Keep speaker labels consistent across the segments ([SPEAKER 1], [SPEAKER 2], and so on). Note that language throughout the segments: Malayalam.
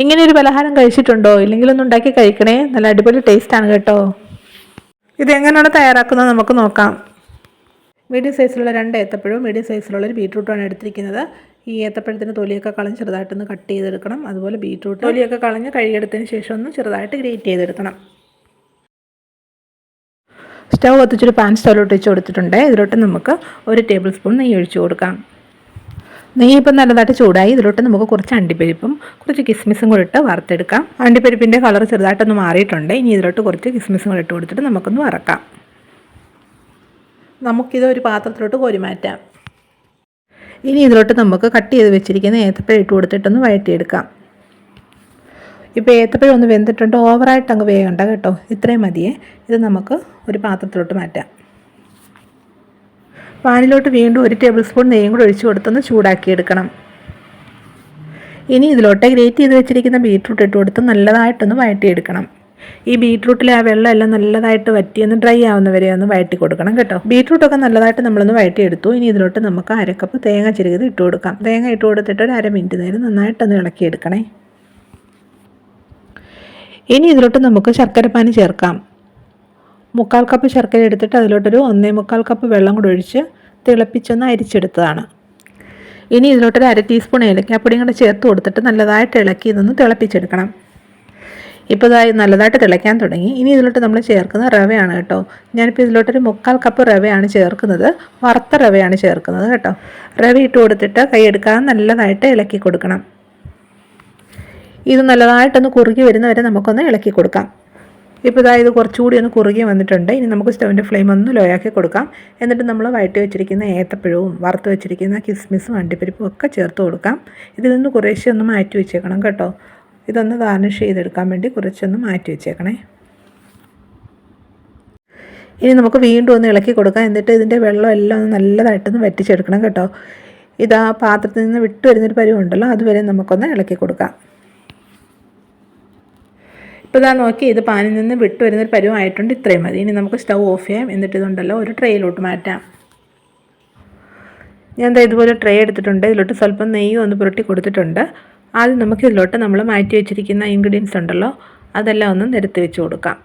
[SPEAKER 1] ഇങ്ങനെ ഒരു പലഹാരം കഴിച്ചിട്ടുണ്ടോ? ഇല്ലെങ്കിലൊന്നും ഉണ്ടാക്കി കഴിക്കണേ, നല്ല അടിപൊളി ടേസ്റ്റാണ് കേട്ടോ. ഇതെങ്ങനെയാണ് തയ്യാറാക്കുന്നത് നമുക്ക് നോക്കാം. മീഡിയം സൈസിലുള്ള 2 ഏത്തപ്പഴവും മീഡിയം സൈസിലുള്ള ഒരു ബീട്രൂട്ടുമാണ് എടുത്തിരിക്കുന്നത്. ഈ ഏത്തപ്പഴത്തിന് തൊലിയൊക്കെ കളഞ്ഞ് ചെറുതായിട്ടൊന്ന് കട്ട് ചെയ്തെടുക്കണം. അതുപോലെ ബീട്രൂട്ട് തൊലിയൊക്കെ കളഞ്ഞ് കഴുകിയെടുത്തതിന് ശേഷം ഒന്ന് ചെറുതായിട്ട് ഗ്രേറ്റ് ചെയ്തെടുക്കണം. സ്റ്റൗ കത്തിച്ചൊരു പാൻ സ്റ്റൗവിലോട്ട് വെച്ച് കൊടുത്തിട്ടുണ്ട്. ഇതിലോട്ട് നമുക്ക് 1 ടേബിൾ സ്പൂൺ നെയ്യ് ഒഴിച്ച് കൊടുക്കാം. നെയ്യ് ഇപ്പം നല്ലതായിട്ട് ചൂടായി. ഇതിലോട്ട് നമുക്ക് കുറച്ച് അണ്ടിപ്പരിപ്പും കുറച്ച് കിസ്മിസും കൂടെ ഇട്ട് വറുത്തെടുക്കാം. അണ്ടിപ്പരിപ്പിൻ്റെ കളർ ചെറുതായിട്ടൊന്ന് മാറിയിട്ടുണ്ട്. ഇനി ഇതിലോട്ട് കുറച്ച് കിസ്മിസും കൂടെ ഇട്ട് കൊടുത്തിട്ട് നമുക്കൊന്ന് വറക്കാം. നമുക്കിത് ഒരു പാത്രത്തിലോട്ട് കോരി മാറ്റാം. ഇനി ഇതിലോട്ട് നമുക്ക് കട്ട് ചെയ്ത് വെച്ചിരിക്കുന്ന ഏത്തപ്പഴം ഇട്ട് കൊടുത്തിട്ടൊന്ന് വഴറ്റിയെടുക്കാം. ഇപ്പോൾ ഏത്തപ്പഴം ഒന്ന് വെന്തിട്ടുണ്ട്. ഓവറായിട്ട് അങ്ങ് വേകണ്ട കേട്ടോ, ഇത്രയും മതിയേ. ഇത് നമുക്ക് ഒരു പാത്രത്തിലോട്ട് മാറ്റാം. പാനിലോട്ട് വീണ്ടും 1 ടേബിൾ സ്പൂൺ നെയ്യും കൂടി ഒഴിച്ച് കൊടുത്തൊന്ന് ചൂടാക്കിയെടുക്കണം. ഇനി ഇതിലോട്ട് ഗ്രേറ്റ് ചെയ്ത് വെച്ചിരിക്കുന്ന ബീട്രൂട്ട് ഇട്ട് കൊടുത്ത് നല്ലതായിട്ടൊന്ന് വഴറ്റിയെടുക്കണം. ഈ ബീട്രൂട്ടിലെ ആ വെള്ളം എല്ലാം നല്ലതായിട്ട് വറ്റിയൊന്ന് ഡ്രൈ ആവുന്ന വരെ ഒന്ന് വഴറ്റി കൊടുക്കണം കേട്ടോ. ബീട്രൂട്ടൊക്കെ നല്ലതായിട്ട് നമ്മളൊന്ന് വഴറ്റിയെടുത്തു. ഇനി ഇതിലോട്ട് നമുക്ക് 1/2 കപ്പ് തേങ്ങ ചിരകിയത് ഇട്ട് കൊടുക്കാം. തേങ്ങ ഇട്ട് കൊടുത്തിട്ട് ഒരു 1/2 മിനിറ്റ് നേരം നന്നായിട്ടൊന്ന് ഇളക്കിയെടുക്കണേ. ഇനി ഇതിലോട്ട് നമുക്ക് ശർക്കരപ്പാനി ചേർക്കാം. 1/4 കപ്പ് ശർക്കര എടുത്തിട്ട് അതിലോട്ടൊരു 1/4 കപ്പ് വെള്ളം കൂടി ഒഴിച്ച് തിളപ്പിച്ചൊന്ന് അരിച്ചെടുത്തതാണ്. ഇനി ഇതിലോട്ടൊരു 1/2 ടീസ്പൂൺ ഏലക്കാപ്പൊടിയും കൂടെ ചേർത്ത് കൊടുത്തിട്ട് നല്ലതായിട്ട് ഇളക്കി ഇതൊന്ന് തിളപ്പിച്ചെടുക്കണം. ഇപ്പോൾ ഇതായി നല്ലതായിട്ട് തിളയ്ക്കാൻ തുടങ്ങി. ഇനി ഇതിലോട്ട് നമ്മൾ ചേർക്കുന്നത് റവയാണ് കേട്ടോ. ഞാനിപ്പോൾ ഇതിലോട്ടൊരു 1/4 കപ്പ് റവയാണ് ചേർക്കുന്നത്. വറുത്ത റവയാണ് ചേർക്കുന്നത് കേട്ടോ. റവ ഇട്ട് കൊടുത്തിട്ട് കൈയെടുക്കാതെ നല്ലതായിട്ട് ഇളക്കി കൊടുക്കണം. ഇത് നല്ലതായിട്ടൊന്ന് കുറുകി വരുന്നവരെ നമുക്കൊന്ന് ഇളക്കി കൊടുക്കാം. ഇപ്പോൾ ഇത് കുറച്ചുകൂടി ഒന്ന് കുറുകി വന്നിട്ടുണ്ട്. ഇനി നമുക്ക് സ്റ്റൗവിൻ്റെ ഫ്ലെയിം ഒന്ന് ലോ ആക്കി കൊടുക്കാം. എന്നിട്ട് നമ്മൾ വഴറ്റി വെച്ചിരിക്കുന്ന ഏത്തപ്പഴവും വറുത്ത് വെച്ചിരിക്കുന്ന കിസ്മിസും അണ്ടിപ്പരിപ്പും ഒക്കെ ചേർത്ത് കൊടുക്കാം. ഇതിൽ നിന്ന് കുറേശ്ശെ ഒന്ന് മാറ്റി വെച്ചേക്കണം കേട്ടോ. ഇതൊന്ന് ഗാർണിഷ് ചെയ്തെടുക്കാൻ വേണ്ടി കുറച്ചൊന്ന് മാറ്റി വെച്ചേക്കണേ. ഇനി നമുക്ക് വീണ്ടും ഒന്ന് ഇളക്കി കൊടുക്കാം. എന്നിട്ട് ഇതിൻ്റെ വെള്ളം എല്ലാം ഒന്ന് നല്ലതായിട്ടൊന്ന് വറ്റിച്ചെടുക്കണം കേട്ടോ. ഇതാ പാത്രത്തിൽ നിന്ന് വിട്ട് വരുന്നൊരു പരുവുണ്ടല്ലോ, അതുവരെ നമുക്കൊന്ന് ഇളക്കി കൊടുക്കാം. ഇപ്പോൾ ഇതാ നോക്കി, ഇത് പാനിൽ നിന്ന് വിട്ട് വരുന്നൊരു പരുവമായിട്ടുണ്ട്. ഇത്രയും മതി. ഇനി നമുക്ക് സ്റ്റൗ ഓഫ് ചെയ്യാം. എന്നിട്ട് ഇതുണ്ടല്ലോ ഒരു ട്രേയിലോട്ട് മാറ്റാം. ഞാൻ ഇതുപോലെ ട്രേ എടുത്തിട്ടുണ്ട്. ഇതിലോട്ട് സ്വല്പം നെയ്യും ഒന്ന് പുരട്ടി കൊടുത്തിട്ടുണ്ട്. ആദ്യം നമുക്ക് ഇതിലോട്ട് നമ്മൾ മാറ്റി വെച്ചിരിക്കുന്ന ഇൻഗ്രീഡിയൻസ് ഉണ്ടല്ലോ, അതെല്ലാം ഒന്ന് നിരത്തി വെച്ച് കൊടുക്കാം.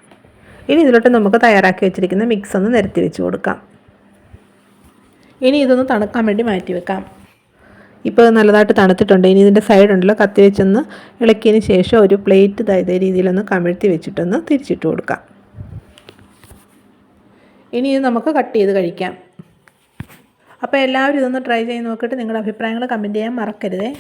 [SPEAKER 1] ഇനി ഇതിലോട്ട് നമുക്ക് തയ്യാറാക്കി വെച്ചിരിക്കുന്ന മിക്സ് ഒന്ന് നിരത്തി വെച്ച് കൊടുക്കാം. ഇനി ഇതൊന്ന് തണുക്കാൻ വേണ്ടി മാറ്റി വെക്കാം. ഇപ്പോൾ നല്ലതായിട്ട് തണുത്തിട്ടുണ്ട്. ഇനി ഇതിൻ്റെ സൈഡ് ഉണ്ടല്ലോ കത്തി വെച്ചൊന്ന് ഇളക്കിയതിന് ശേഷം ഒരു പ്ലേറ്റ് ഇതേ രീതിയിലൊന്ന് കമിഴ്ത്തി വെച്ചിട്ടൊന്ന് തിരിച്ചിട്ട് കൊടുക്കാം. ഇനി ഇത് നമുക്ക് കട്ട് ചെയ്ത് കഴിക്കാം. അപ്പോൾ എല്ലാവരും ഇതൊന്ന് ട്രൈ ചെയ്ത് നോക്കിയിട്ട് നിങ്ങളുടെ അഭിപ്രായങ്ങൾ കമൻറ്റ് ചെയ്യാൻ മറക്കരുതേ.